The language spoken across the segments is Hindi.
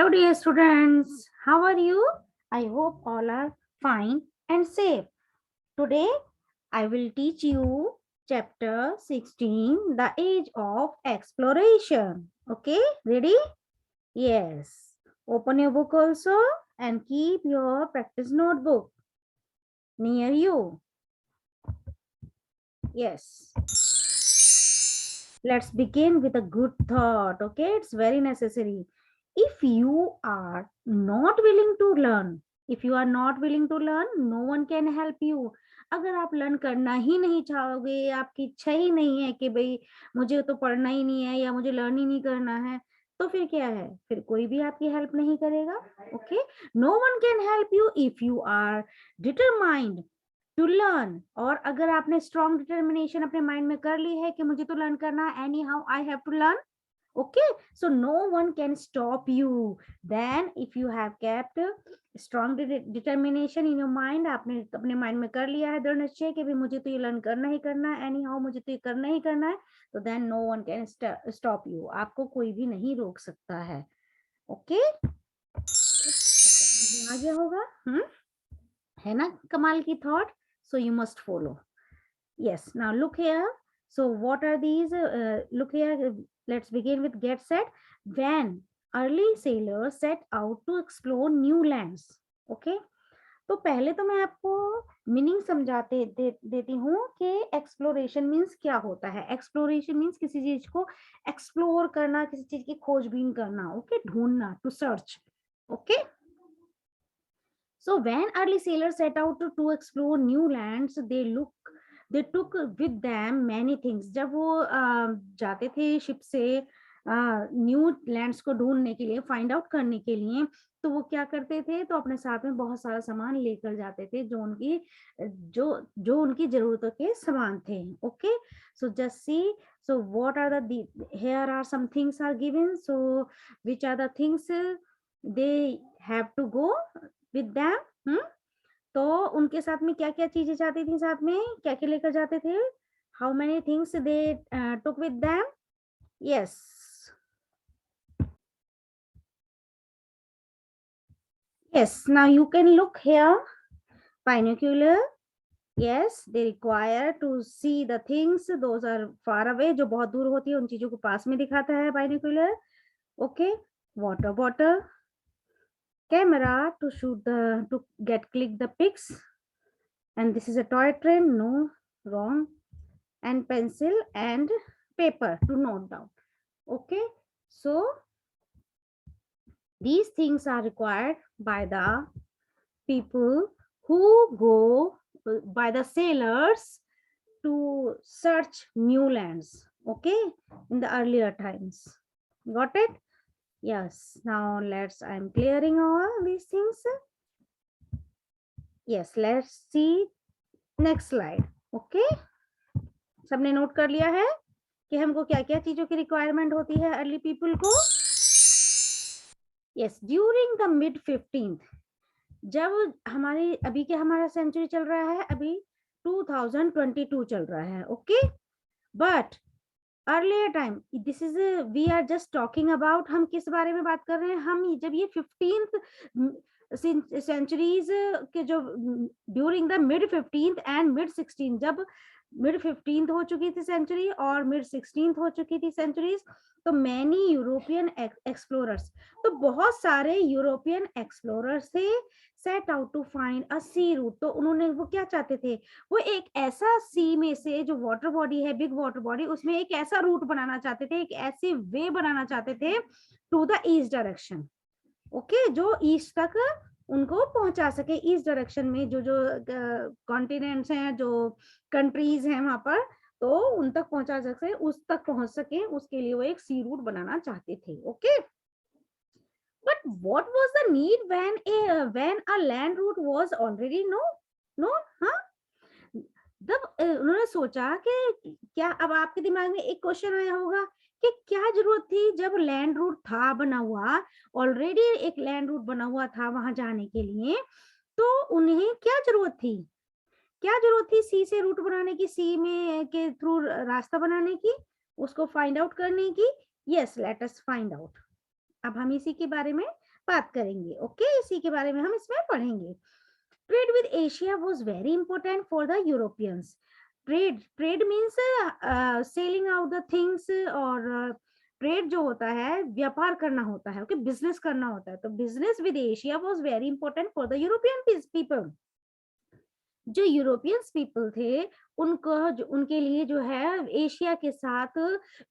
Hello dear students, how are you? I hope all are fine and safe. Today I will teach you chapter 16, The Age of Exploration. Okay, ready? Yes. Open your book also and keep your practice notebook near you. Yes. Let's begin with a good thought. Okay, it's very necessary. If you are not willing to learn, no one can help you. अगर आप लर्न करना ही नहीं चाहोगे, आपकी इच्छा ही नहीं है कि भाई मुझे तो पढ़ना ही नहीं है या मुझे लर्न ही नहीं करना है, तो फिर क्या है, फिर कोई भी आपकी हेल्प नहीं करेगा. Okay, no one can help you if you are determined to learn. और अगर आपने स्ट्रॉन्ग डिटर्मिनेशन अपने माइंड में कर ली है कि मुझे तो लर्न करना है, anyhow I have to learn. Okay, so no one can stop you. Then if you have kept strong determination in your mind, आपने अपने माइंड में कर लिया है दृढ़ निश्चय कि भी मुझे तो ये लर्न करना ही करना है, एनी हाउ मुझे तो ये करना ही करना है, तो then no one can stop you. आपको कोई भी नहीं रोक सकता है. ओके, आ गया होगा. है ना कमाल की thought. So you must follow. Yes, now look here. So what are these? Look here. Let's begin with get set. When early sailors set out to explore new lands. Okay. तो पहले तो मैं आपको मीनिंग समझाते देती हूँ कि एक्सप्लोरेशन मीन्स क्या होता है. एक्सप्लोरेशन मीन्स किसी चीज को एक्सप्लोर करना, किसी चीज की खोजबीन करना. ओके, ढूंढना, to search. Okay. So when early sailors set out to explore new lands, they took with them many things. जब वो जाते थे शिप से न्यू लैंड्स को ढूंढने के लिए, फाइंड आउट करने के लिए, तो वो क्या करते थे, तो अपने साथ में बहुत सारा सामान लेकर जाते थे जो उनकी जरूरतों के सामान थे. Okay, so just see. So what are here are some things are given. So which are the things they have to go with them. तो उनके साथ में क्या क्या चीजें जाती थी, साथ में क्या क्या लेकर जाते थे. How many things they took with them. Yes, yes, now you can look here. Binocular. Yes, they require to see the things those are far away. जो बहुत दूर होती है उन चीजों को पास में दिखाता है binocular. Okay, water bottle. Camera to click the pics. And this is a toy train. No, wrong. And pencil and paper to note down. Okay, so these things are required by the people who go by the sailors to search new lands. Okay, in the earlier times. Got it? Yes, now I'm clearing all these things. Yes, let's see next slide. Okay, सबने नोट कर लिया है कि हमको क्या क्या चीजों की रिक्वायरमेंट होती है अर्ली पीपल को. Yes, during the mid 15th, जब हमारा सेंचुरी चल रहा है, अभी 2022 चल रहा है. Okay, but earlier time, this is we are just talking about, हम किस बारे में बात कर रहे हैं, हम जब ये 15th सेंचुरीज के जो during the mid 15th and mid 16, जब मिड 15th हो चुकी थी सेंचुरी और मिड 16th हो चुकी थी सेंचुरीज, तो मैनी यूरोपियन एक्सप्लोरर्स, तो बहुत सारे यूरोपियन एक्सप्लोरर्स थे, set out to find a sea route. तो उन्होंने वो क्या चाहते थे, वो एक ऐसा सी में से जो वाटर बॉडी है, बिग वाटर बॉडी, उसमें एक ऐसा रूट बनाना चाहते थे, एक ऐसे वे बनाना चाहते थे to the east direction. Okay, जो ईस्ट तक उनको पहुंचा सके. ईस्ट डायरेक्शन में जो जो कॉन्टिनेंट्स हैं, जो कंट्रीज हैं वहां पर, तो उन तक पहुंचा सके, उस तक पहुंच सके, उसके लिए वो एक सी रूट बनाना चाहते थे. Okay, but what was the need when a land route was already know. हाँ, जब उन्होंने सोचा कि क्या, अब आपके दिमाग में एक क्वेश्चन आया होगा कि क्या जरूरत थी, जब लैंड रूट था बना हुआ, ऑलरेडी एक लैंड रूट बना हुआ था वहां जाने के लिए, तो उन्हें क्या जरूरत थी सी से रूट बनाने की, सी में के थ्रू रास्ता बनाने की, उसको फाइंड आउट करने की. Yes, let us find out. अब हम इसी के बारे में बात करेंगे। ओके, इसी के बारे में हम इसमें पढ़ेंगे। Trade with Asia was very important for the Europeans. Trade means selling out the things, और ट्रेड जो होता है व्यापार करना होता है, ओके, बिजनेस करना होता है। तो business with Asia was very important for the European people. जो यूरोपियंस पीपल थे, उनको उनके लिए जो है एशिया के साथ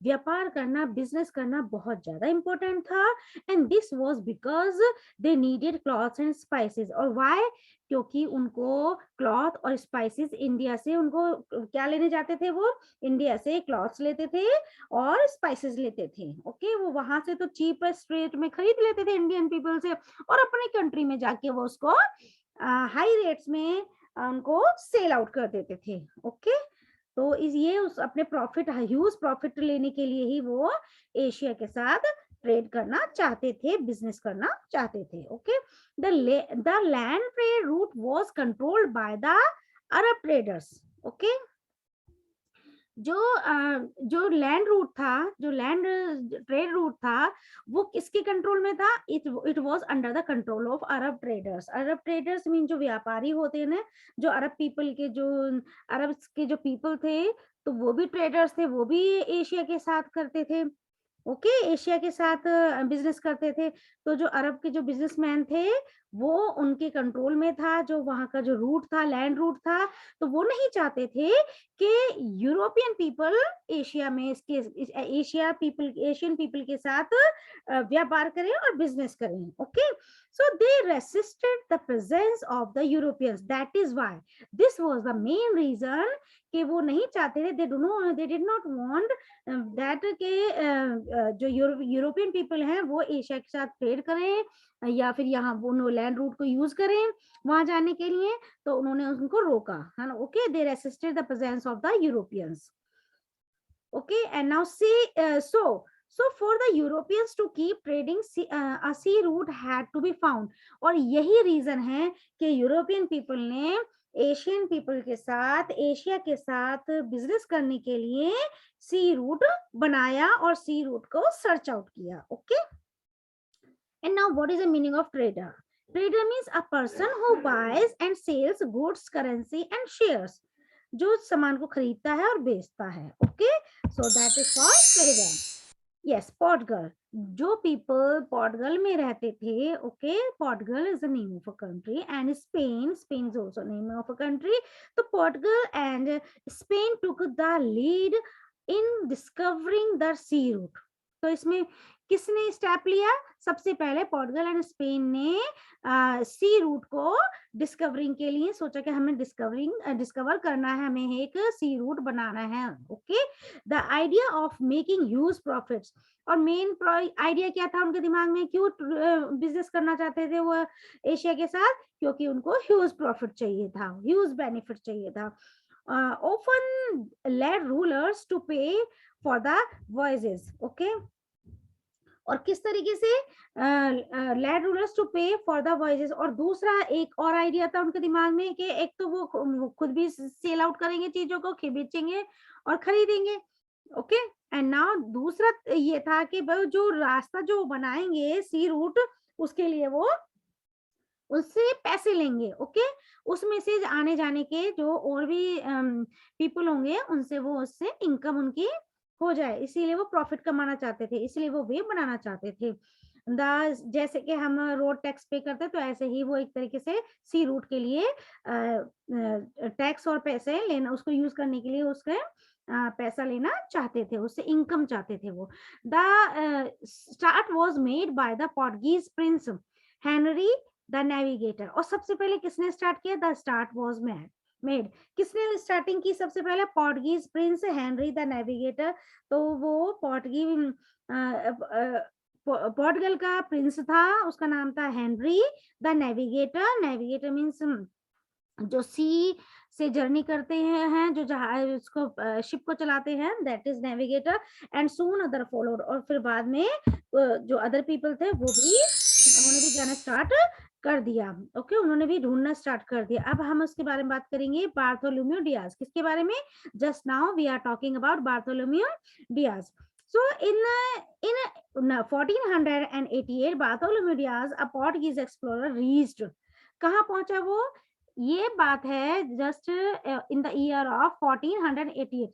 व्यापार करना, बिजनेस करना बहुत ज्यादा इंपॉर्टेंट था। And this was because they needed clothes and spices. और व्हाई? क्योंकि उनको क्लॉथ और स्पाइसेस इंडिया से, उनको क्या लेने जाते थे, वो इंडिया से क्लॉथ्स लेते थे और स्पाइसेस लेते थे। ओके, वो वहां से तो चीपेस्ट रेट में खरीद लेते थे इंडियन पीपल से, और अपने कंट्री में जाके वो उसको हाई रेट्स में उनको सेल आउट कर देते थे। ओके, तो ये उस अपने प्रॉफिट, ह्यूज प्रॉफिट लेने के लिए ही वो एशिया के साथ ट्रेड करना चाहते थे, बिजनेस करना चाहते थे। Okay, the land trade route was controlled by the Arab traders. Okay, जो लैंड रूट था, जो लैंड ट्रेड रूट था, वो किसके कंट्रोल में था? It was under the control of Arab traders. Arab traders mean जो व्यापारी होते हैं ना, जो अरब पीपल के, जो अरब के जो पीपल थे, तो वो भी ट्रेडर्स थे, वो भी एशिया के साथ करते थे। ओके, एशिया के साथ बिजनेस करते थे। तो जो अरब के जो बिजनेसमैन थे, वो उनके कंट्रोल में था, जो वहां का जो रूट था, लैंड रूट था। तो वो नहीं चाहते थे कि यूरोपियन पीपल एशिया में, एशियन पीपल के साथ व्यापार करें और बिजनेस करें। Okay, so they resisted the presence of the Europeans. That is why, this was the main reason कि वो नहीं चाहते थे, they did not want that के जो यूरोपियन पीपल हैं वो एशिया के साथ ट्रेड करें, या फिर यहाँ वो लैंड रूट को यूज करें वहां जाने के लिए। तो उन्होंने उनको रोका, है ना। Okay, they resisted the presence of the Europeans. Okay, and now see, so for the Europeans to keep trading, a sea route had to be found. और यही रीजन है कि यूरोपियन पीपल ने एशियन पीपल के साथ, एशिया के साथ बिजनेस करने के लिए सी रूट बनाया और सी रूट को सर्च आउट किया। Okay, and now what is the meaning of trader? Trader means a person who buys and sells goods, currency and shares. जो सामान को खरीदता है और बेचता है। Okay, so that is called trader. Yes, Portugal, जो पीपल पोर्टुगल में रहते थे, okay, Portugal is the name of a country, and Spain is also name of a country. तो Portugal and Spain took the lead in discovering the sea route. तो इसमें किसने स्टेप लिया? सबसे पहले पोर्टुगल एंड स्पेन ने सी रूट को डिस्कवरिंग के लिए सोचा कि हमें डिस्कवर करना है, हमें एक सी रूट बनाना है। Okay, the idea of making huge profits. और मेन आइडिया क्या था उनके दिमाग में? क्यों बिजनेस करना चाहते थे वो एशिया के साथ? क्योंकि उनको ह्यूज प्रॉफिट चाहिए था, ह्यूज बेनिफिट चाहिए था। ऑफन लेड रूलर्स टू पे फॉर द वॉयजेस। ओके, और किस तरीके से? लैंड रूलर्स टू पे फॉर द वॉयजेस। और दूसरा एक और आइडिया था उनके दिमाग में कि एक तो वो खुद भी सेल आउट करेंगे चीजों को, बेचेंगे और खरीदेंगे। ओके, एंड नाउ दूसरा ये था कि जो रास्ता जो बनाएंगे सी रूट, उसके लिए वो उससे पैसे लेंगे। ओके, उसमें से आने जाने के जो और भी पीपल होंगे, उनसे वो उससे इनकम उनकी हो जाए, इसीलिए वो प्रॉफिट कमाना चाहते थे, इसलिए वो वे बनाना चाहते थे। जैसे कि हम रोड टैक्स पे करते तो ऐसे ही वो एक तरीके से सी रूट के लिए टैक्स और पैसे लेना, उसको यूज करने के लिए उसके पैसा लेना चाहते थे, उससे इनकम चाहते थे वो। The start was made by the Portuguese Prince Henry the navigator. और सबसे पहले किसने स्टार्ट किया? The start was made. किसने स्टार्टिंग की? सबसे पहले Portuguese Prince Henry the navigator. तो वो पोर्टुगल का प्रिंस था, उसका नाम था Henry the navigator. Navigator means जो सी से जर्नी करते हैं, जो जहाज उसको शिप को चलाते हैं, that is navigator. And soon other followed. और फिर बाद में जो अदर पीपल थे वो भी, उन्होंने भी जाना स्टार्ट कर दिया। ओके, उन्होंने भी ढूंढना स्टार्ट कर दिया। अब हम उसके बारे में बात करेंगे, बार्थोलोम्यू डियाज। किसके बारे में? Just now we are talking about Bartholomew Dias. So in 1488 Bartholomew Diaz, a Portuguese explorer, reached, कहाँ पहुंचा वो? ये बात है just in the year of 1488,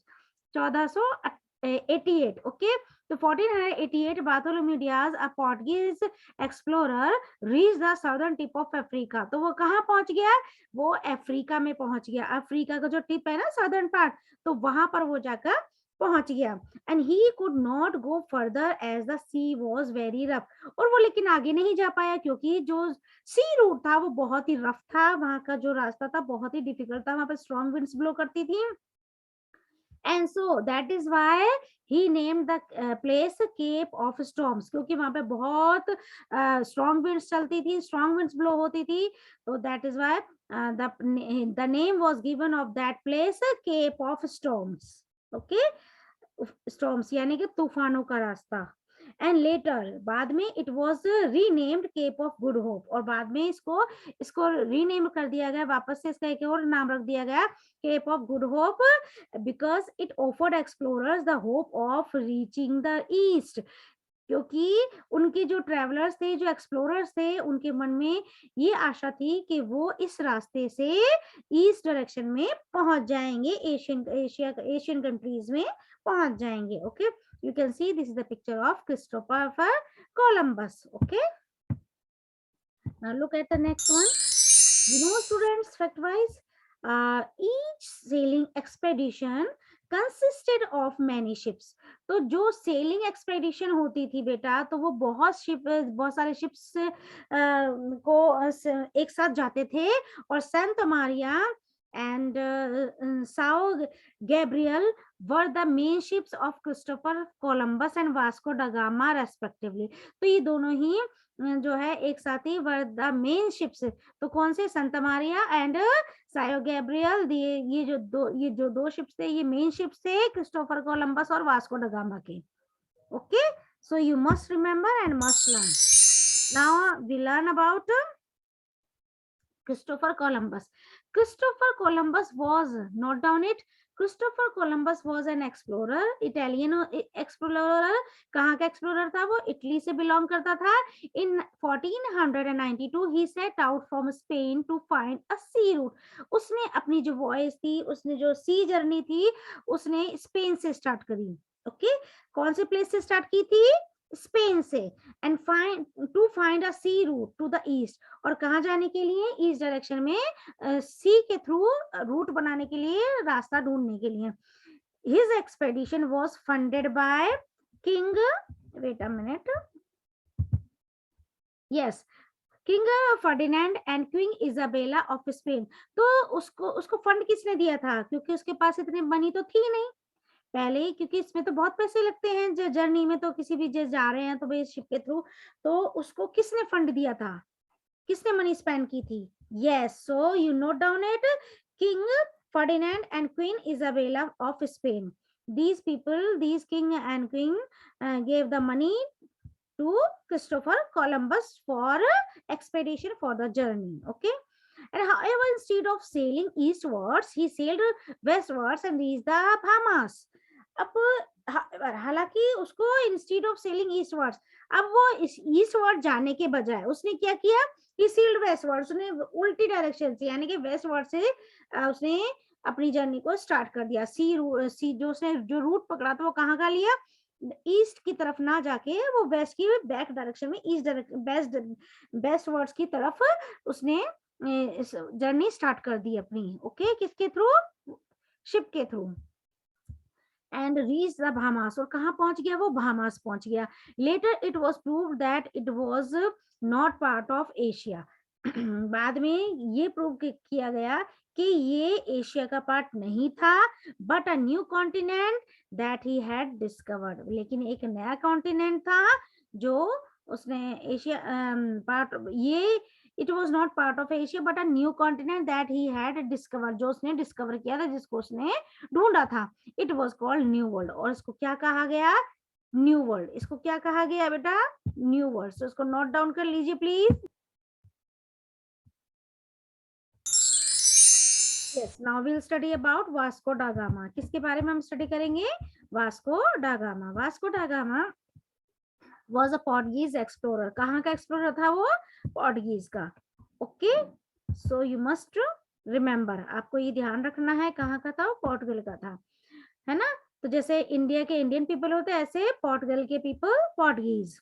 1488, okay. तो 1488 Bartholomew Diaz, a Portuguese explorer, reached the southern tip of Africa. तो वो कहाँ पहुंच गया? वो अफ्रीका में पहुंच गया। अफ्रीका का जो टिप है ना, सदर्न पार्ट, तो वहां पर वो जाकर पहुंच गया। And he could not go further as the sea was very rough. और वो लेकिन आगे नहीं जा पाया क्योंकि जो सी रूट था वो बहुत ही रफ था, वहां का जो रास्ता था बहुत ही डिफिकल्ट था, वहां पर स्ट्रॉन्ग विंड्स ब्लो करती थी। And so that is why he named the place Cape of Storms, क्योंकि वहां पे बहुत स्ट्रॉन्ग विंड्स चलती थी, स्ट्रॉन्ग विंड्स ब्लो होती थी, तो that is why the name was given of that place Cape of Storms, okay, storms यानी कि तूफानों का रास्ता। एंड लेटर, बाद में it was renamed Cape of Good Hope, और बाद में इसको इसको रीनेम कर दिया गया, वापस से इसका एक और नाम रख दिया गया, Cape of Good Hope, because it offered explorers the hope of reaching the east, क्योंकि उनके जो ट्रेवलर्स थे, जो एक्सप्लोरर्स थे, उनके मन में ये आशा थी कि वो इस रास्ते से ईस्ट डायरेक्शन में पहुंच जाएंगे, एशियन कंट्रीज में पहुंच जाएंगे। Okay, you can see this is the picture of Christopher Columbus. Okay, now look at the next one. You know, students, fact wise, each sailing expedition consisted of many ships. तो जो सेलिंग एक्सपेडिशन होती थी बेटा, तो वो बहुत सारे शिप्स को एक साथ जाते थे, और Saint Maria and Sao Gabriel were the main ships of Christopher Columbus and Vasco da Gama respectively. तो ये दोनों ही जो है एक साथ ही वर द मेन शिप्स, तो कौन से? Santa Maria and Sao Gabriel, ये जो दो शिप्स थे, ये मेन शिप्स थे क्रिस्टोफर कोलंबस और वास्को ड गामा के। Okay, so you must remember and must learn. Now we learn about Christopher Columbus. Christopher Columbus was, note down it, Christopher Columbus was an explorer, Italian explorer। कहाँ का explorer था वो? इटली से belong करता था। In 1492 he set out from Spain to find a sea route। उसने अपनी जो voyage थी, उसने जो sea journey थी, उसने स्पेन से स्टार्ट करी। ओके, कौन से प्लेस से स्टार्ट की थी? स्पेन से। And find a sea route to the east, और कहाँ जाने के लिए? ईस्ट डायरेक्शन में सी के थ्रू रूट बनाने के लिए, रास्ता ढूंढने के लिए। His expedition was funded by king, wait a minute, yes, king Ferdinand and queen Isabella of Spain. तो उसको फंड किसने दिया था? क्योंकि उसके पास इतनी मनी तो थी नहीं पहले ही, क्योंकि इसमें तो बहुत पैसे लगते हैं जो जर्नी में, तो किसी भी जा रहे हैं तो भाई शिप के थ्रू, तो उसको किसने फंड दिया था? किसने मनी स्पेंड की थी? Yes, so you note down it, king Ferdinand and queen Isabella of Spain. These people, these king and queen gave the money to Christopher Columbus for expedition for the journey. Okay, and however, instead of sailing eastwards, he sailed westwards and reached the Bahamas. अब हालांकि उसको इंस्टीड ऑफ सेलिंग ईस्टवर्ड्स, अब वो ईस्टवर्ड जाने के बजाय उसने क्या किया? ही सेल्ड वेस्टवर्ड, उसने उल्टी डायरेक्शन से यानी कि वेस्टवर्ड से उसने अपनी जर्नी को स्टार्ट कर दिया। सी जो उसने जो रूट पकड़ा था वो कहाँ का लिया? ईस्ट की तरफ ना जाके वो वेस्ट की बैक डायरेक्शन में, ईस्ट डायरेक्शन, बेस्ट वर्ड्स की तरफ उसने जर्नी स्टार्ट कर दी अपनी। ओके, किसके थ्रू? शिप के through. And reach the Bahamas, और कहाँ पहुंच गया वो? बहामास पहुंच गया। Later it was proved that it was not part of Asia. बाद में ये प्रूव किया गया कि ये एशिया का पार्ट नहीं था, but a new continent that he had discovered, लेकिन एक नया कॉन्टिनेंट था जो उसने एशिया पार्ट, ये it was not part of Asia but a new continent that he had discovered, जो उसने डिस्कवर किया था, जिसको उसने ढूंढा था। It was called New World, और इसको क्या कहा गया? New world. इसको क्या कहा गया बेटा? New world. तो इसको नोट डाउन कर लीजिए please. Yes, now we'll study about Vasco da Gama। किसके बारे में हम स्टडी करेंगे? Vasco da Gama. Vasco da Gama was a Portuguese explorer. कहाँ का एक्सप्लोरर था वो? पोर्टुगीज का. Okay, so you must remember, आपको ये ध्यान रखना है कहाँ का था वो? पोर्टुगल का था, है ना. तो जैसे इंडिया के इंडियन पीपल होते हैं, ऐसे पोर्टुगल के people Portuguese.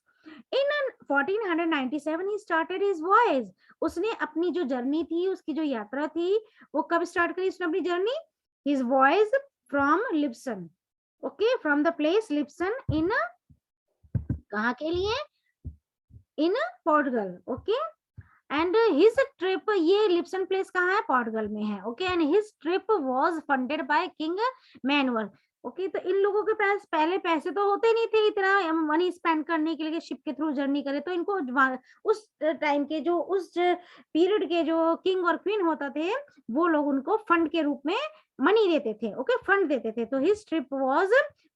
In 1497 he started his voyage. उसने अपनी जो जर्नी थी, उसकी जो यात्रा थी, वो कब स्टार्ट करी उसने अपनी journey? His voyage from Lisbon. Okay, from the place Lisbon in कहाँ के लिए? In Portugal. Okay, and his trip, ये लिप्सन प्लेस कहाँ है? पोर्टुगल में है. Okay, and his trip was funded by King Manuel. Okay, तो इन लोगों के पास पहले पैसे तो होते नहीं थे इतना मनी स्पेंड करने के लिए शिप के थ्रू जर्नी करे, तो इनको उस टाइम के जो उस पीरियड के जो किंग और क्वीन होता थे, वो लोग उनको फंड के रूप में मनी देते थे. ओके, फंड देते थे. तो his trip was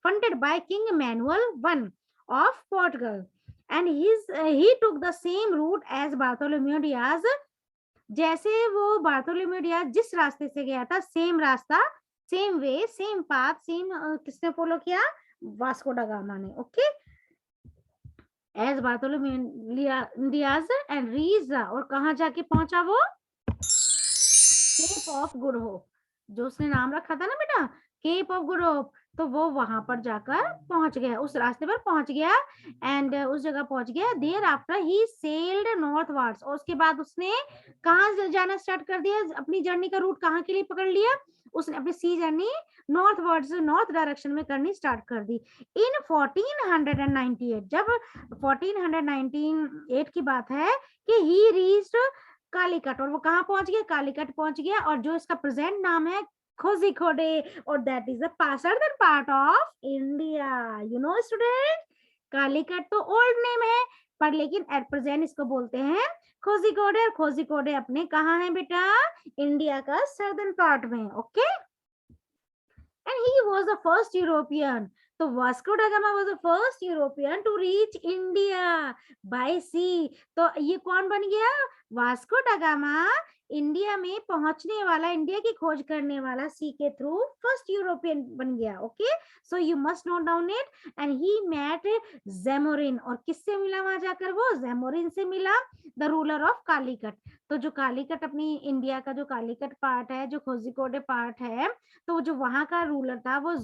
funded by King manual one of Portugal, and he took the same route as Bartholomew Diaz. जैसे वो बार्थोलोमेव डियाज जिस रास्ते से गया था, सेम रास्ता, same way, same path, same किसने फॉलो किया? वास्को डा गामा ने. Okay, as Bartholomew Dias and reach, और कहाँ जाके पहुंचा वो? केप ऑफ गुड होप, जो उसने नाम रखा था ना बेटा, केप ऑफ गुड होप. तो वो वहां पर जाकर पहुंच गया, उस रास्ते पर पहुंच गया, एंड उस जगह पहुंच गया. Thereafter he sailed northwards, और उसके बाद उसने कहाँ जाना स्टार्ट कर दिया? अपनी जर्नी का रूट कहाँ के लिए पकड़ लिया? उसने अपनी सी जर्नी नॉर्थवर्ड्स, नॉर्थ डायरेक्शन में करनी स्टार्ट कर दी. इन 1498, जब 1498 की बात है कि ही रीच्ड कालीकट, और वो कहाँ पहुंच गया? कालीकट पहुंच गया. और जो इसका प्रेजेंट नाम है कोझिकोडे, और that is the southern part of India. You know student, Calicut तो ओल्ड नेम है, पर लेकिन एट प्रेजेंट इसको बोलते हैं कोझिकोडे. और कोझिकोडे अपने कहाँ है बेटा? इंडिया का सर्दर्न पार्ट में. Okay, and he was the first European. So Vasco da Gama was the first European to reach India by sea. तो ये कौन बन गया? वास्को डा गामा इंडिया में पहुंचने वाला, इंडिया की खोज करने वाला सी के थ्रू फर्स्ट यूरोपियन बन गया. Okay, so you must note down it. And he met Zamorin, और किससे मिला वहां जाकर? वो जेमोरिन से मिला, द रूलर ऑफ कालीकट. तो जो कालीकट अपनी इंडिया का जो कालीकट पार्ट है, जो कोझिकोडे पार्ट है, तो जो वहां का रूलर था वो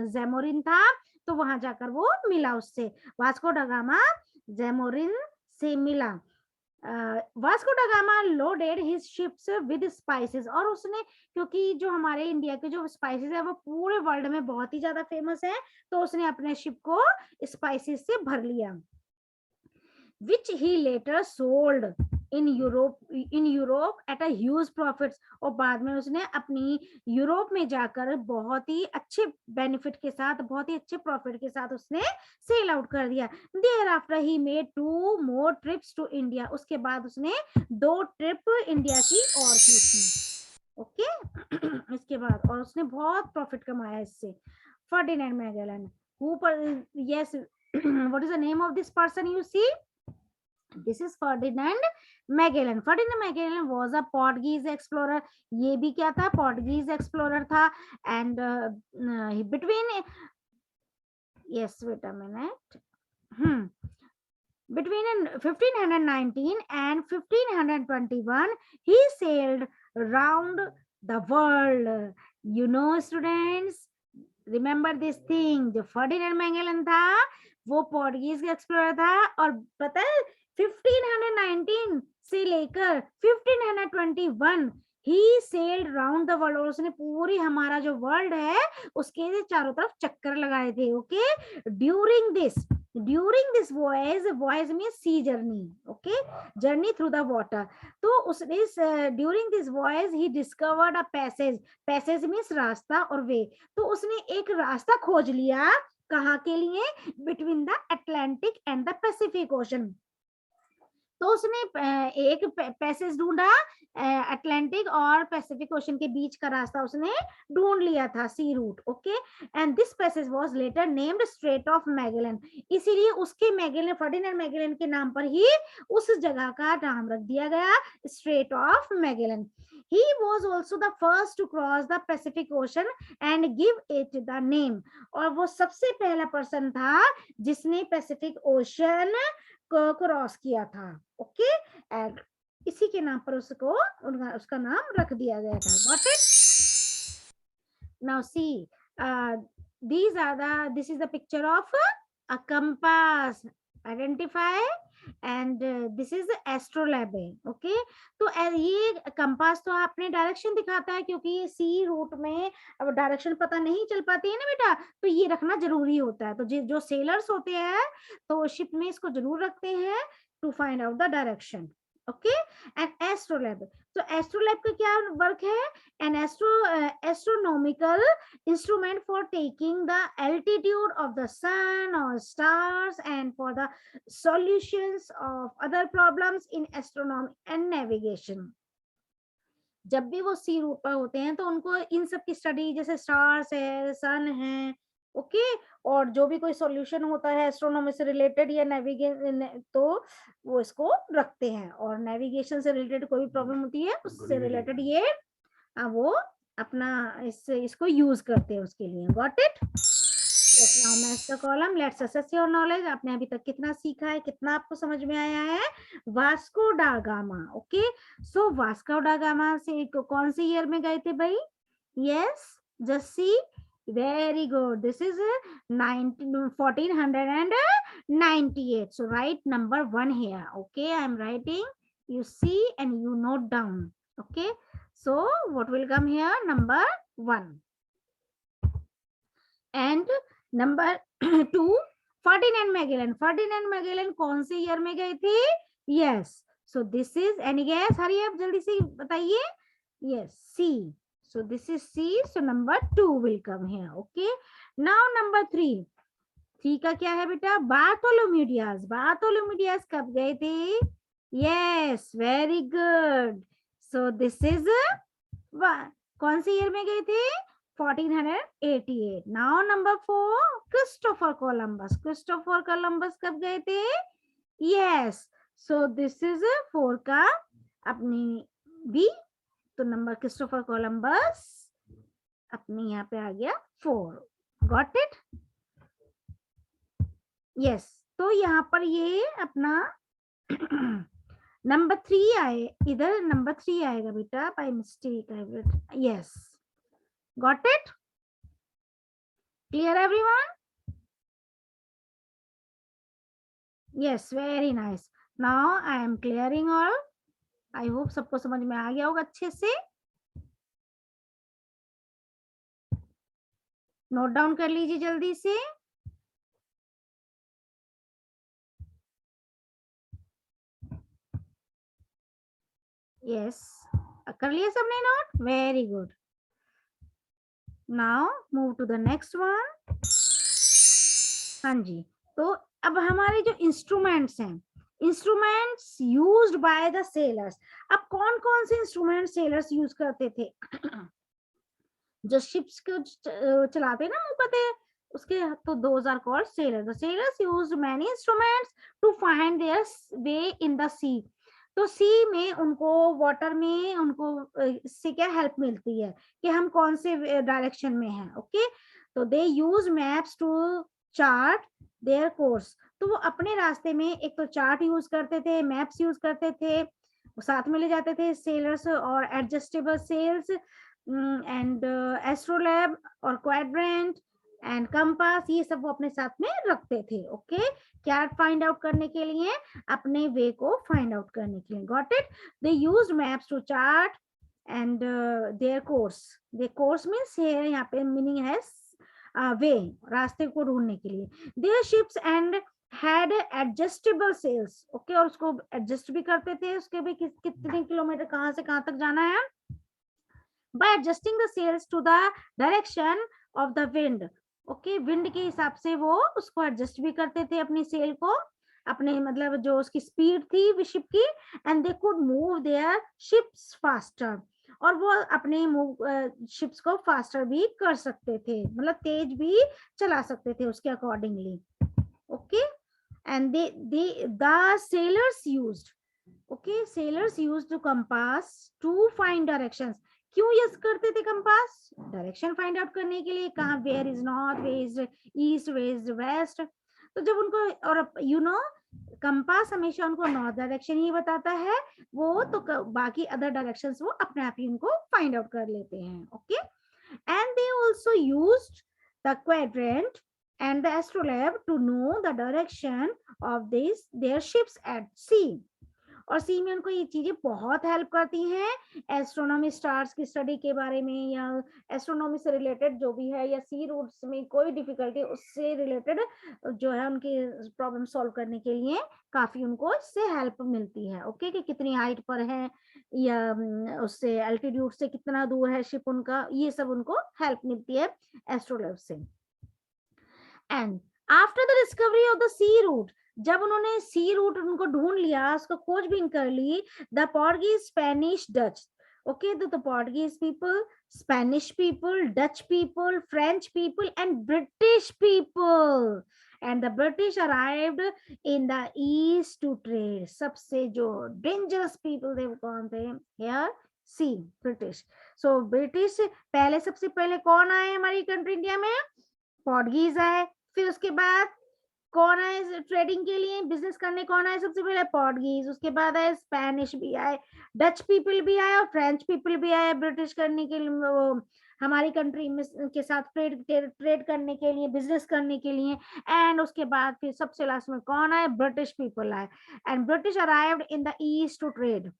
जेमोरिन था. तो वहां जाकर वो मिला उससे, वास्को डा गामा जेमोरिन से मिला. Vasco da gamma loaded his ships with spices, और उसने, क्योंकि जो हमारे इंडिया के जो स्पाइसेस है वो पूरे वर्ल्ड में बहुत ही ज्यादा फेमस है, तो उसने अपने शिप को स्पाइसेस से भर लिया. which he later sold in Europe at a huge profits. और बाद में उसने अपनी यूरोप में जाकर बहुत ही अच्छे बेनिफिट के साथ, बहुत ही अच्छे प्रॉफिट के साथ उसने सेल आउट कर दिया. Thereafter he made 2 more trips to India. उसके बाद उसने 2 ट्रिप इंडिया की और की थी. ओके, इसके बाद, और उसने बहुत प्रॉफिट कमाया इससे. Ferdinand Magellan, who yes, what is the name of this person you see? This is Ferdinand Magellan. Ferdinand Magellan was a Portuguese explorer. ये भी क्या था? Portuguese explorer था. And between, yes, wait a minute. Between 1519 and 1521, he sailed around the world. You know, students, remember this thing. जो फर्डिनेंड मैगेलन था वो पोर्टुगीज का एक्सप्लोरर था, और पता है 1519 से लेकर 1521 ही सेल्ड राउंड द वर्ल्ड, और उसने पूरी हमारा जो वर्ल्ड है उसके चारों तरफ चक्कर लगाए थे. ओके, ड्यूरिंग दिस वॉयज में sea journey, okay, journey through the water. तो उसने during this voyage he discovered a passage means रास्ता और वे. तो उसने एक रास्ता खोज लिया, कहाँ के लिए? Between the Atlantic and the Pacific ocean. तो उसने एक पैसेज ढूंढा, अटलांटिक और पैसिफिक ओशन के बीच का रास्ता उसने ढूंढ लिया था, sea route. Okay, and this passage was later named Strait of Magellan, इसीलिए उसके मैगेलन, फर्डिनेंड मैगेलन के नाम पर ही उस जगह का नाम रख दिया गया, straight of Magellan. He was also the first to cross the Pacific Ocean and give it the name, और वो सबसे पहला पर्सन था जिसने पैसिफिक ओशन को क्रॉस किया था। ओके, एंड इसी के नाम पर उसको उसका नाम रख दिया गया था। Got it? Now see, this is the picture of a compass. Identify, and this is astrolabe. Okay, तो ये कंपास तो आपने डायरेक्शन दिखाता है, क्योंकि ये सी रूट में अब डायरेक्शन पता नहीं चल पाती है ना बेटा, तो ये रखना जरूरी होता है। तो जो सेलर्स होते हैं तो शिप में इसको जरूर रखते हैं to find out the direction. Okay, and astrolabe, तो एस्ट्रोलैब का क्या वर्क है? An astronomical instrument for taking the altitude of the sun or stars and for the solutions of other problems in astronomy and navigation. जब भी वो सी रूट पर होते हैं तो उनको इन सब की स्टडी, जैसे स्टार्स है, सन है, ओके, और जो भी कोई सॉल्यूशन होता है एस्ट्रोनॉमी से रिलेटेड या नेविगेशन, तो वो इसको रखते हैं। और नेविगेशन से रिलेटेड कोई भी प्रॉब्लम होती है उससे रिलेटेड ये वो अपना इसको यूज करते हैं उसके लिए। Got it? Now match the column, let's assess your knowledge. आपने अभी तक कितना सीखा है, कितना आपको समझ में आया है? Vasco da gamma. ओके, सो वास्को डा गामा से कौन से ईयर में गए थे भाई? Yes, Jassi, very good, this is 1498. So write number 1 here. Okay, I am writing, you see and you note down. Okay, so what will come here? Number 1. And number 2, Ferdinand Magellan. Ferdinand Magellan कौन से ईयर में गए थे? Yes, so this is, any guess? हरी आप जल्दी से बताइए। Yes, C. So this is C. So number 2 will come here. Okay, now number 3. 3 का क्या है बेटा? Bartholomew Diaz. बार्थोलोम्यू डियाज कब गए थे? Yes, very good. So this is कौन से ईयर में गए थे? 1488. Now number 4, Christopher Columbus. Christopher Columbus कब गए थे? Yes, so this is 4 का अपनी B, तो नंबर क्रिस्टोफर कोलंबस अपने यहाँ पे आ गया 4। Got it? Yes, तो यहाँ पर ये अपना नंबर 3 आए, इधर नंबर 3 आएगा बेटा, by mistake. Yes, got it? Clear everyone? Yes, very nice. Now I am clearing all. I hope सबको समझ में आ गया होगा अच्छे से। नोट डाउन कर लीजिए जल्दी से। यस, कर लिया सबने note? Very good. Now move to the next one. हाँ जी, तो अब हमारे जो इंस्ट्रूमेंट्स हैं, instruments used by the sailors. अब कौन कौन से इंस्ट्रूमेंट सेलर्स यूज करते थे? जो शिप्स को चलाते ना मुकते उसके, तो those are called sailors. The sailors used many instruments to find their way in the sea. तो सी में उनको, वाटर में उनको इससे क्या हेल्प मिलती है कि हम कौन से डायरेक्शन में हैं। ओके, तो they use maps to chart their course. तो वो अपने रास्ते में एक तो चार्ट यूज करते थे, मैप्स यूज करते थे, साथ में ले जाते थे सेलर्स, और एडजस्टेबल सेल्स एंड एस्ट्रोलैब और क्वाड्रेंट एंड कंपास, ये सब वो अपने साथ में रखते थे। ओके, क्या फाइंड आउट करने के लिए? अपने वे को फाइंड आउट करने के लिए। Got it? They used maps to chart and their course. Their course means here, यहाँ पे मीनिंग है वे, रास्ते को ढूंढने के लिए। Their ships and had adjustable sails. Okay, और उसको एडजस्ट भी करते थे, उसके भी कितने किलोमीटर कहाँ से कहाँ तक जाना है, by adjusting the sails to the direction of the wind. Okay, wind के हिसाब से वो उसको एडजस्ट भी करते थे अपनी सेल को। अपने मतलब जो उसकी स्पीड थी शिप की, and they could move their ships faster, और वो अपने शिप्स को फास्टर भी कर सकते थे, मतलब तेज भी चला सकते थे उसके accordingly. Okay, and they the sailors used, okay, sailors used to compass to find directions. क्यों यूज करते थे कंपास? डायरेक्शन फाइंड आउट करने के लिए, कहाँ where is north, where is east, where is west. तो जब उनको, और यू नो कंपास हमेशा उनको नॉर्थ डायरेक्शन ही बताता है, वो तो बाकी अदर डायरेक्शंस वो अपने आप ही उनको फाइंड आउट कर लेते हैं। Okay, and they also used the quadrant and the astrolabe to know the direction of their ships at sea. और सी में उनको ये चीजें बहुत हेल्प करती हैं, एस्ट्रोनॉमी, स्टार्स की स्टडी के बारे में, या एस्ट्रोनॉमी से रिलेटेड जो भी है, या सी रूट्स में कोई डिफिकल्टी, उससे रिलेटेड जो है उनकी प्रॉब्लम सॉल्व करने के लिए काफी उनको इससे हेल्प मिलती है। ओके, कि कितनी हाइट पर है, या उससे एल्टीट्यूड से कितना दूर है शिप उनका, ये सब उनको हेल्प मिलती है एस्ट्रोलेब से। And after the discovery of the sea route, जब उन्होंने सी रूट उनको ढूंढ लिया, उसको खोजबीन कर ली, the Portuguese, Spanish, Dutch, okay, तो Portuguese people, Spanish people, Dutch people, French people and British people, and the British arrived in the east to trade. सबसे जो डेंजरस पीपल थे वो कौन थे? Here see, British. So British पहले, सबसे पहले कौन आए हमारी कंट्री इंडिया में? पोर्टुगीज आए। फिर उसके बाद कौन आए ट्रेडिंग के लिए, बिजनेस करने? कौन आए सबसे पहले? पोर्टुगीज। उसके बाद आए स्पेनिश भी आए, डच पीपल भी आए, और फ्रेंच पीपल भी आए ब्रिटिश करने के लिए, हमारी कंट्री में के साथ ट्रेड करने के लिए, बिजनेस करने के लिए। एंड उसके बाद फिर सबसे लास्ट में कौन आए? ब्रिटिश पीपल आए। And British arrived in the east to trade.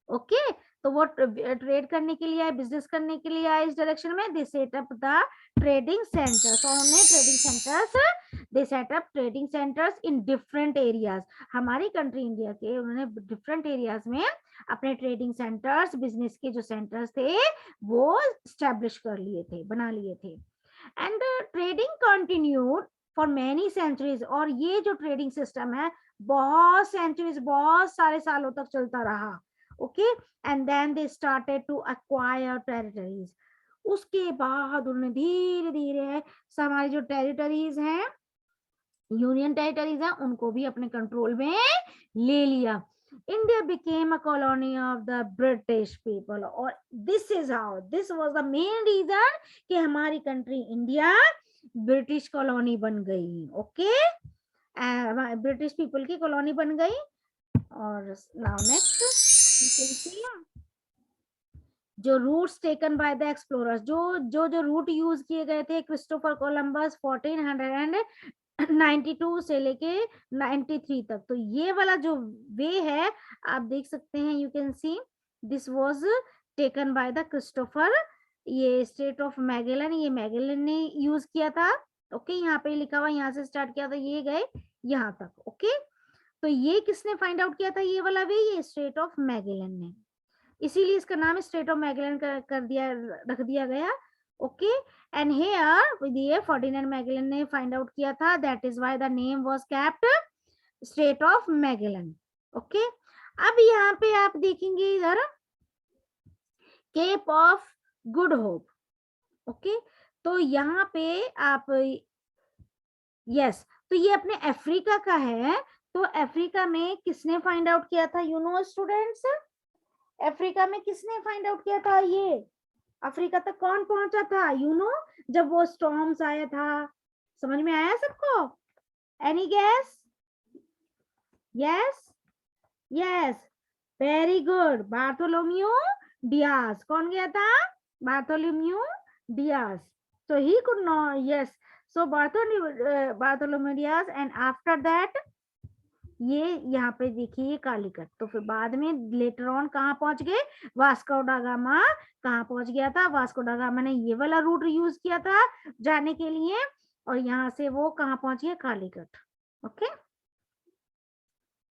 Okay, तो वो ट्रेड करने के लिए आए, बिजनेस करने के लिए आए इस डायरेक्शन में। They set up the trading centres, और उन्होंने trading centres, they set up trading centres in different areas. हमारी कंट्री इंडिया के उन्होंने डिफरेंट एरियाज में अपने ट्रेडिंग सेंटर्स, बिजनेस के जो सेंटर्स थे वो स्टैब्लिश कर लिए थे, बना लिए थे। And trading continued for many centuries, और ये जो ट्रेडिंग सिस्टम है बहुत सेंचुरीज, बहुत सारे सालों तक चलता रहा। Okay, and then they started to acquire territories. उसके बाद उन्होंने धीरे धीरे हमारी जो टेरिटरीज हैं, यूनियन टेरिटरीज हैं, उनको भी अपने कंट्रोल में ले लिया। India became a colony of the British people, और this is how, this was the main reason कि हमारी कंट्री इंडिया ब्रिटिश कॉलोनी बन गई। ओके, ब्रिटिश पीपल की कॉलोनी बन गई। और नाउ नेक्स्ट जो routes taken by the explorers, जो रूट यूज किए गए थे क्रिस्टोफर कोलंबस 1492 से लेके 93 तक, तो ये वाला जो वे है आप देख सकते हैं, you can see this was taken by the Christopher. ये स्टेट ऑफ मैगेलन, ये मैगेलन ने यूज किया था। ओके, यहाँ पे लिखा हुआ, यहाँ से स्टार्ट किया था, ये गए यहाँ तक। ओके, तो ये किसने फाइंड आउट किया था ये वाला वे? ये स्टेट ऑफ मैगेलन ने, इसीलिए इसका नाम स्टेट ऑफ मैगेलन कर दिया, रख दिया गया। ओके, एंड हियर ये फर्डिनेंड मैगेलन ने फाइंड आउट किया था, that is why the name was kept strait of Magellan. Okay, अब यहाँ पे आप देखेंगे इधर Cape of Good Hope. Okay, तो यहाँ पे आप यस, तो ये अपने अफ्रीका का है। तो अफ्रीका में किसने फाइंड आउट किया था? यू नो स्टूडेंट्स, अफ्रीका में किसने फाइंड आउट किया था? ये अफ्रीका तक कौन पहुंचा था? यू नो, जब वो स्टॉर्म्स आया था, समझ में आया सबको? Any gas? Yes, yes, very good, Bartholomew Diaz. कौन गया था? Bartholomew Dias. So he could not, yes, so Bartholomew Diaz, and after that ये यहाँ पे देखिए कालीकट। तो फिर बाद में लेटर ऑन कहाँ पहुंच गए? वास्को डा गामा कहाँ पहुंच गया था? वास्को डा गामा ने ये वाला रूट यूज किया था जाने के लिए, और यहाँ से वो कहाँ पहुंच गया? कालीकट। Okay,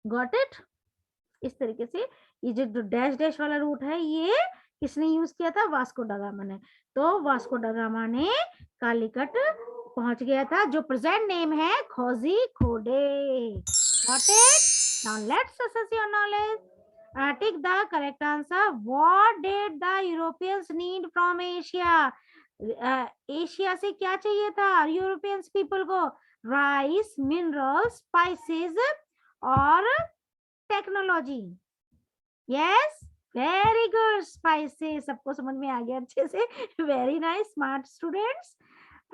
got it? इस तरीके से ये जो डैश डैश वाला रूट है ये किसने यूज किया था? वास्को डा गामा ने। तो वास्को डा गामा ने कालीकट पहुंच गया था, जो प्रेजेंट नेम है Kozhikode. Got it? Now let's assess your knowledge. Tick the correct answer. What did the Europeans need from Asia? Asia से क्या चाहिए था यूरोपियंस पीपल को? राइस, मिनरल्स, स्पाइसेस और technology. Yes, very good. Spices सबको समझ में आ गया अच्छे से. Very nice, smart students.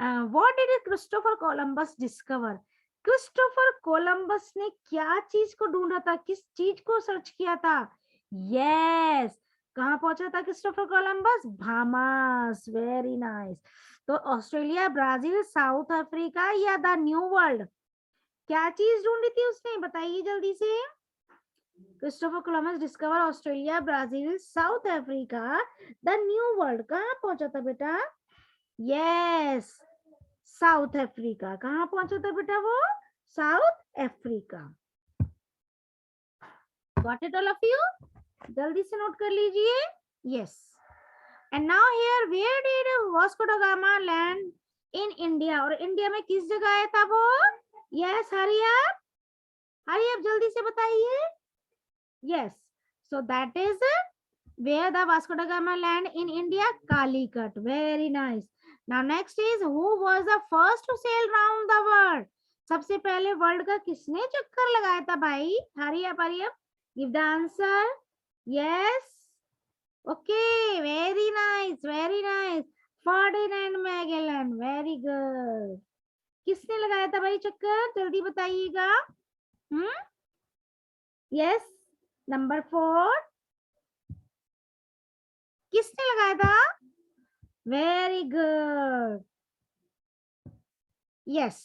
What did Christopher Columbus discover? Christopher Columbus ने क्या चीज को ढूंढा था, किस चीज को सर्च किया था? यस, कहाँ पहुंचा था Christopher Columbus? Bahamas. Very nice. तो ऑस्ट्रेलिया, ब्राजील, साउथ अफ्रीका या द न्यू वर्ल्ड, क्या चीज ढूंढी थी उसने? बताइए जल्दी से. Christopher Columbus discover Australia, Brazil, South Africa, the new world. कहाँ पहुंचा था बेटा? Yes, South Africa. कहाँ पहुंचा था बेटा वो? South Africa. Got it all of you? जल्दी से नोट कर लीजिए. Yes. And now here, where did Vasco da Gama land in India? और इंडिया में किस जगह आया था वो? यस, हरी अप जल्दी से बताइए. Yes, so that is where the Vasco da Gama land in India? Calicut. Very nice. Now next is, who was the first to sail round the world? सबसे पहले वर्ल्ड का किसने चक्कर लगाया था भाई? Hurry up. Give the answer. Yes. Okay. Very nice. Very nice. Ferdinand Magellan. Very good. किसने लगाया था भाई चक्कर? जल्दी बताइएगा. Yes. नंबर 4 किसने लगाया था? Very good. Yes.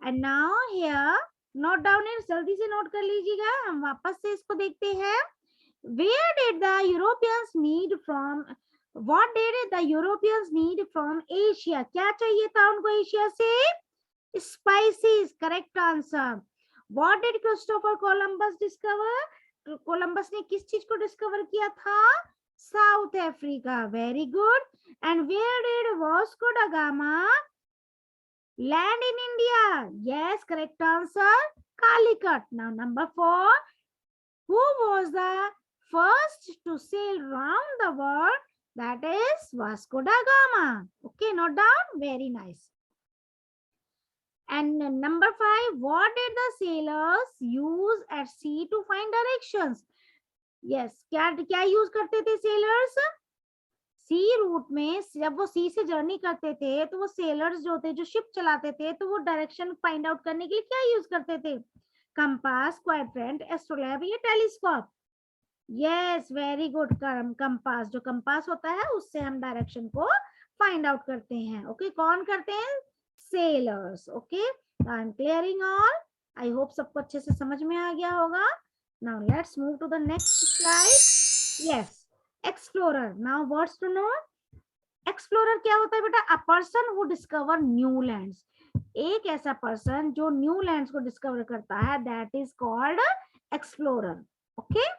And now here, note down it. जल्दी से नोट कर लीजिएगा. हम वापस से इसको देखते हैं. Where did the Europeans need from, what did the Europeans need from Asia? क्या चाहिए था उनको एशिया से? Spices. Correct answer. What did Christopher Columbus discover? Columbus ने किस चीज को डिस्कवर किया था? South Africa. Very good. And where did Vasco da Gama land in India? Yes, correct answer, Calicut. Now number 4, who was the first to sail round the world? That is Vasco da gamma. Okay, note down. Very nice. And number 5, what did the sailors use at sea to find directions? Yes, क्या यूज करते थे सेलर्स? सी रूट में जब वो सी से जर्नी करते थे तो वो सेलर्स जो थे, जो शिप चलाते थे, तो वो डायरेक्शन फाइंड आउट करने के लिए क्या यूज करते थे? कंपास, क्वाड्रेंट, एस्ट्रोलैब या telescope? Yes, very good. Compass. जो कंपास होता है उससे हम डायरेक्शन को फाइंड आउट करते हैं. ओके, कौन करते हैं? sailors. Okay, I'm clearing all. I hope सबको अच्छे से समझ में आ गया होगा. Now let's move to the next slide. Yes, explorer. Now words to know. Explorer क्या होता है बेटा? A person who discover new lands. एक ऐसा पर्सन जो न्यू लैंड्स को डिस्कवर करता है, that is called explorer. Okay.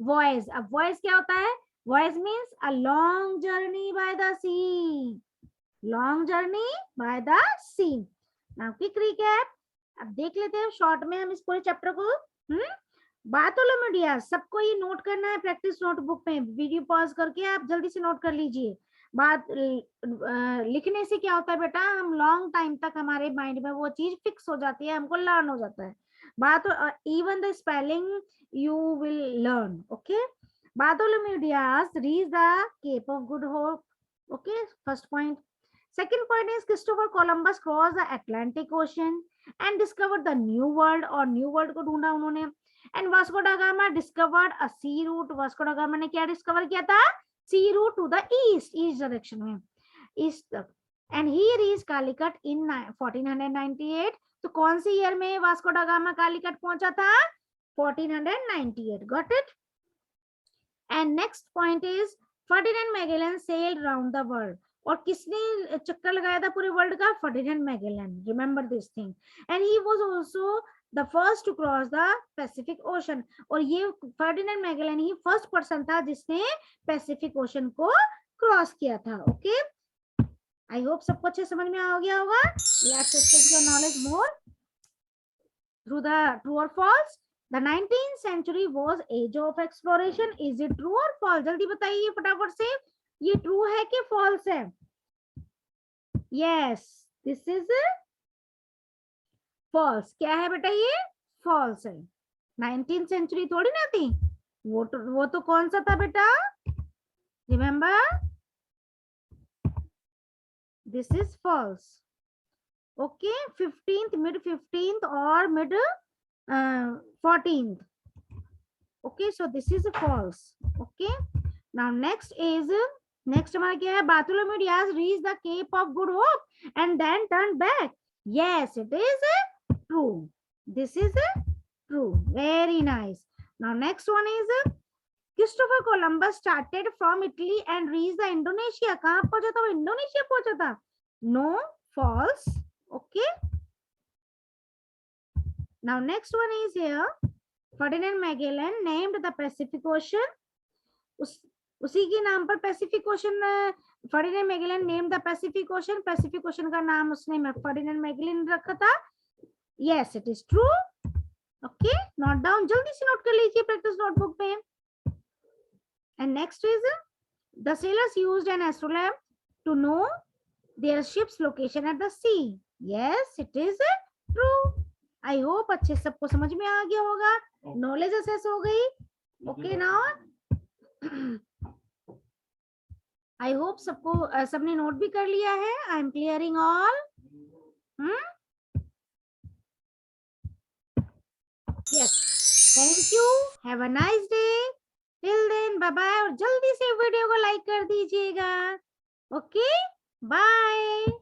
Voyage. अब voyage क्या होता है? Voyage means a long journey by the sea. Long journey by the sea. Now quick recap. अब देख लेते हैं शॉर्ट में हम इस पूरे चैप्टर को. बार्थोलोमेव, सबको ये नोट करना है प्रैक्टिस नोटबुक में. वीडियो पॉज करके आप जल्दी से नोट कर लीजिए. बात लिखने से क्या होता है बेटा? हम लॉन्ग टाइम तक हमारे माइंड में वो चीज फिक्स हो जाती है, हमको लर्न हो जाता है. बात even the spelling you will learn. Okay. Bartholomew Dias reach the Cape of Good Hope. Okay, first point. Second point is Christopher Columbus crossed the Atlantic Ocean and discovered the New World, और New World को ढूंढा उन्होंने. And Vasco da Gama discovered a sea route. Vasco da Gama ने क्या डिस्कवर किया था? Sea route to the east, east direction में, east तक. And he reached Calicut in 1498. तो कौन सी ईयर में वास्को डा गामा कालीकट पहुंचा था? 1498. Got it? And next point is Ferdinand Magellan sailed round the world. और किसने चक्कर लगाया था पूरे वर्ल्ड का? Ferdinand Magellan. Remember this thing. And he was also the first to cross the Pacific Ocean. और ये फर्डिनेंड मैगेलन ही फर्स्ट पर्सन था जिसने पैसिफिक ओशन को क्रॉस किया था. ओके. आई होप सबको अच्छे समझ में आ गया होगा. Let's discuss your knowledge more through the true or false. The 19th century was age of exploration. Is it true or false? जल्दी बताइए फटाफट से, ये ट्रू है कि फॉल्स है? Yes, this is false. क्या है बेटा? ये फॉल्स है. 19th सेंचुरी थोड़ी ना थी, वो तो कौन सा था बेटा? Remember, this is false. Okay, 15th, mid 15th और mid 14th. okay, so this is false. okay, now next हमारा क्या है? Bartholomew Diaz reached the Cape of Good Hope and then turned back. Yes, it is true. This is true. Very nice. Now next one is Christopher Columbus started from Italy and reached the Indonesia. कहाँ पहुंचा था वो? इंडोनेशिया पहुंचा था. No, false. okay, now next one is here. Ferdinand Magellan named the Pacific Ocean. उसी के नाम पर Pacific Ocean. Ferdinand Magellan name the Pacific Ocean. Pacific Ocean का नाम उसने फर्डिनेंड मैगेलन रखा था. Yes, it is true. Okay, note down, जल्दी से नोट कर लीजिए प्रैक्टिस नोटबुक में. And next is the sailors used an astrolabe to know their ships location at the sea. Yes, it is true. I hope अच्छे सबको समझ में आ गया होगा. नॉलेज असेस हो गई. ओके, नाउ आई होप सबको सबने नोट भी कर लिया है. I am clearing all. Yes, thank you. Have a nice day. Till then bye bye. और जल्दी से वीडियो को लाइक कर दीजिएगा. Okay, bye.